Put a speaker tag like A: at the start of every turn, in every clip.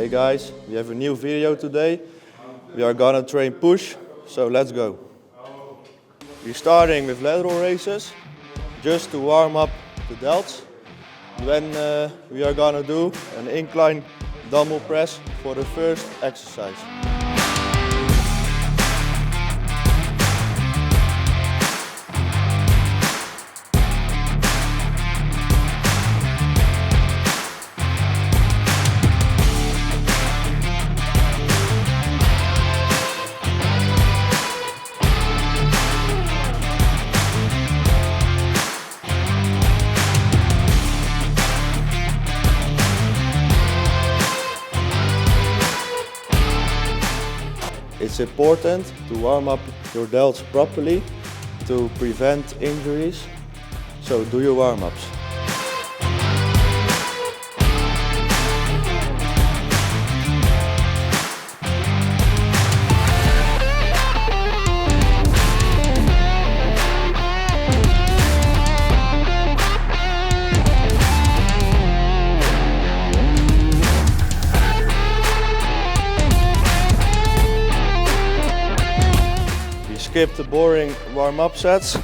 A: Okay guys, we have a new video today. We are gonna train push, so let's go. We're starting with lateral raises, just to warm up the delts. Then we are gonna do an incline dumbbell press for the first exercise. It's important to warm up your delts properly to prevent injuries, so do your warm-ups. Skip the boring warm-up sets.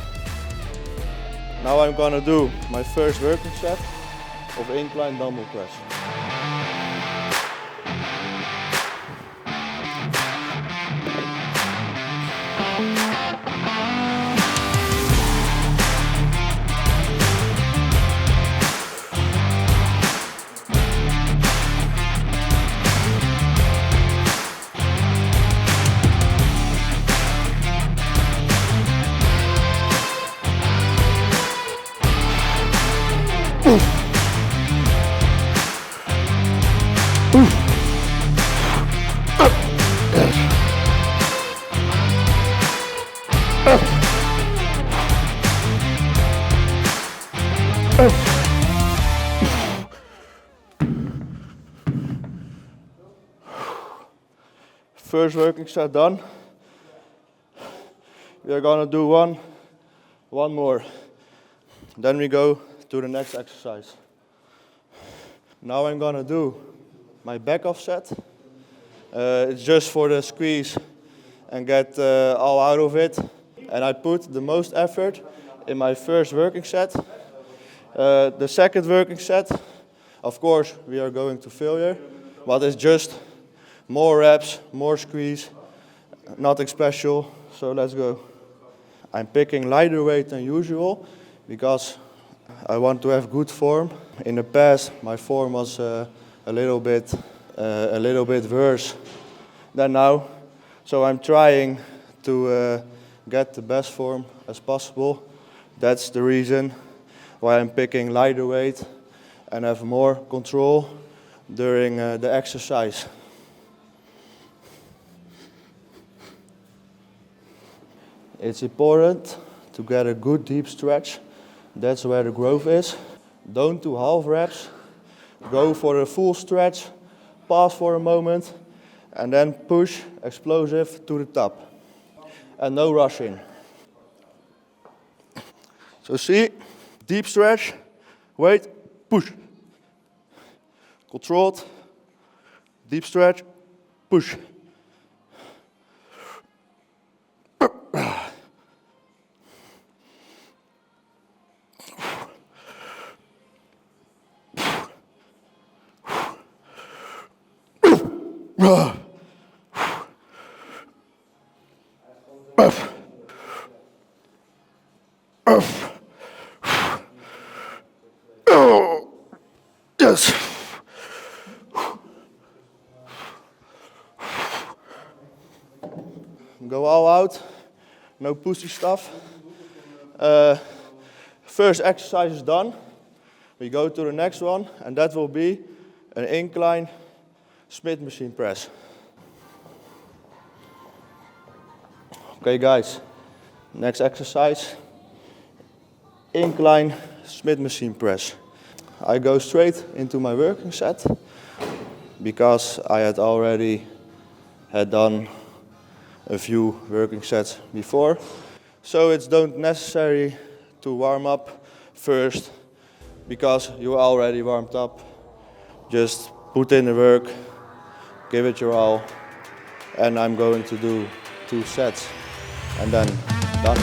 A: Now I'm gonna do my first working set of incline dumbbell press. First working set done. We are gonna do one more. Then we go to the next exercise. Now I'm gonna do my back off set. It's just for the squeeze and get all out of it. And I put the most effort in my first working set. The second working set, of course, we are going to failure, but it's just more reps, more squeeze, nothing special, so let's go. I'm picking lighter weight than usual because I want to have good form. In the past, my form was a little bit worse than now, so I'm trying to get the best form as possible. That's the reason why I'm picking lighter weight and have more control during the exercise. It's important to get a good deep stretch. That's where the growth is. Don't do half reps. Go for a full stretch, pause for a moment, and then push explosive to the top. And no rushing. So see, deep stretch, wait, push. Controlled, deep stretch, push. Yes. Go all out, no pussy stuff. First exercise is done. We go to the next one, and that will be an incline Smith machine press. Okay guys, next exercise, incline Smith machine press. I go straight into my working set because I had already done a few working sets before. So it's don't necessary to warm up first because you already warmed up. Just put in the work give it your all, and I'm going to do 2 sets and then done.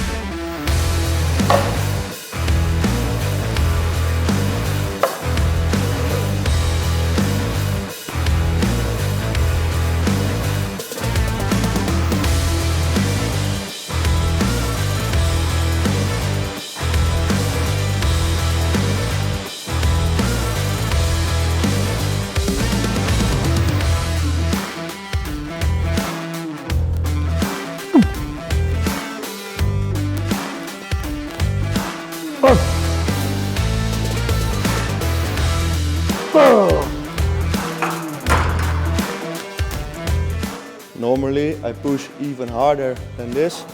A: Normally I push even harder than this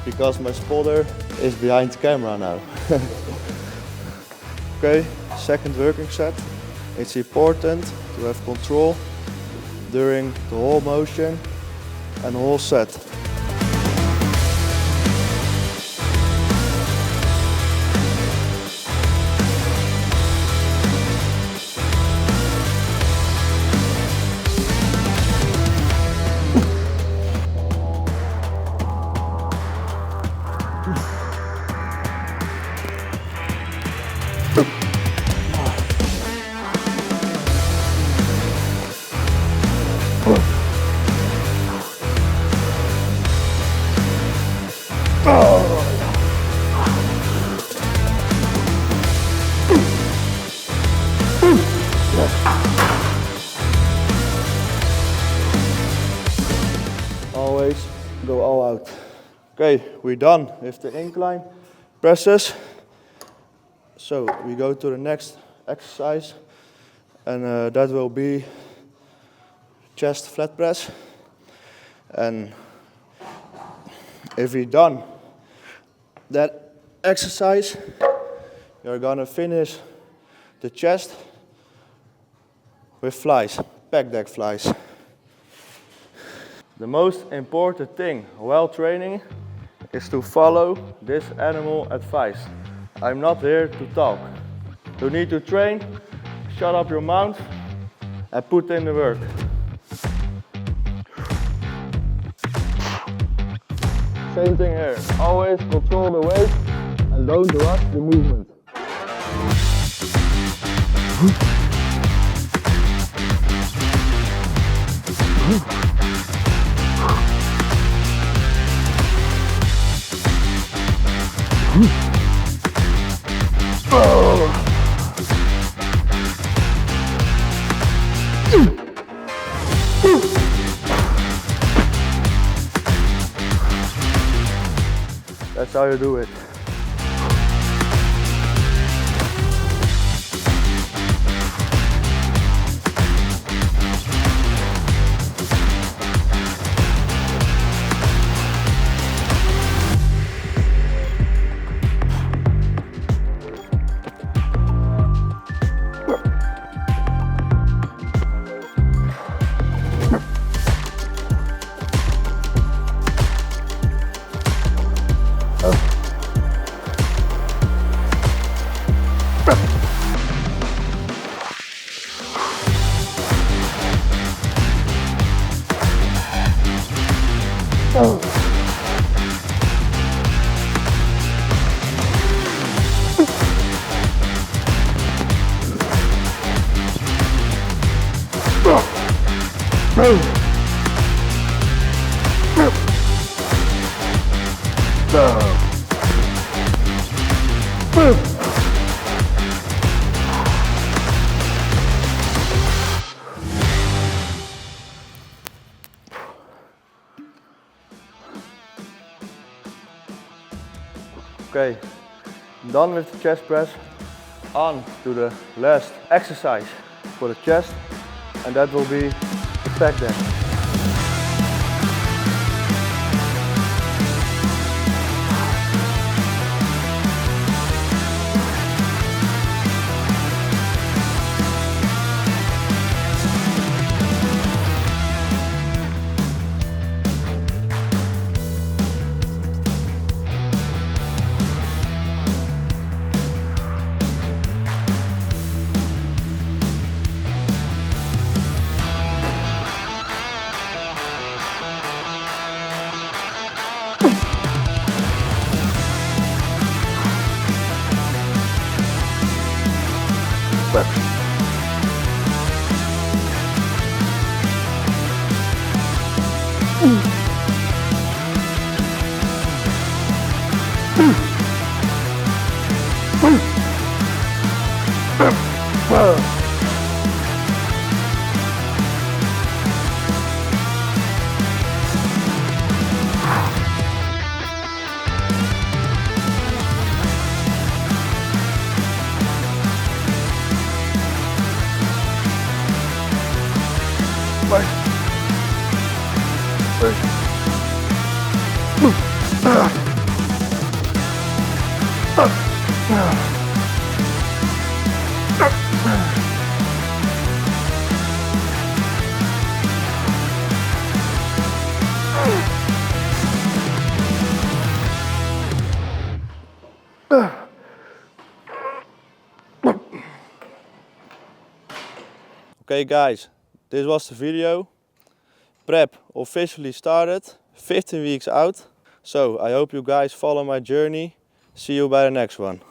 A: because my spotter is behind the camera now. Okay, second working set. It's important to have control during the whole motion and the whole set. Always go all out. Okay, we're done with the incline presses. So we go to the next exercise, and that will be chest flat press. And if we're done that exercise, you're gonna finish the chest with flies, pec deck flies. The most important thing while training is to follow this animal advice. I'm not here to talk. You need to train, shut up your mouth and put in the work. Same thing here. Always control the weight and don't rush the movement. That's how you do it. Okay, done with the chest press. On to the last exercise for the chest, and that will be the pec deck. Okay guys, this was the video. Prep officially started, 15 weeks out. So I hope you guys follow my journey. See you by the next one.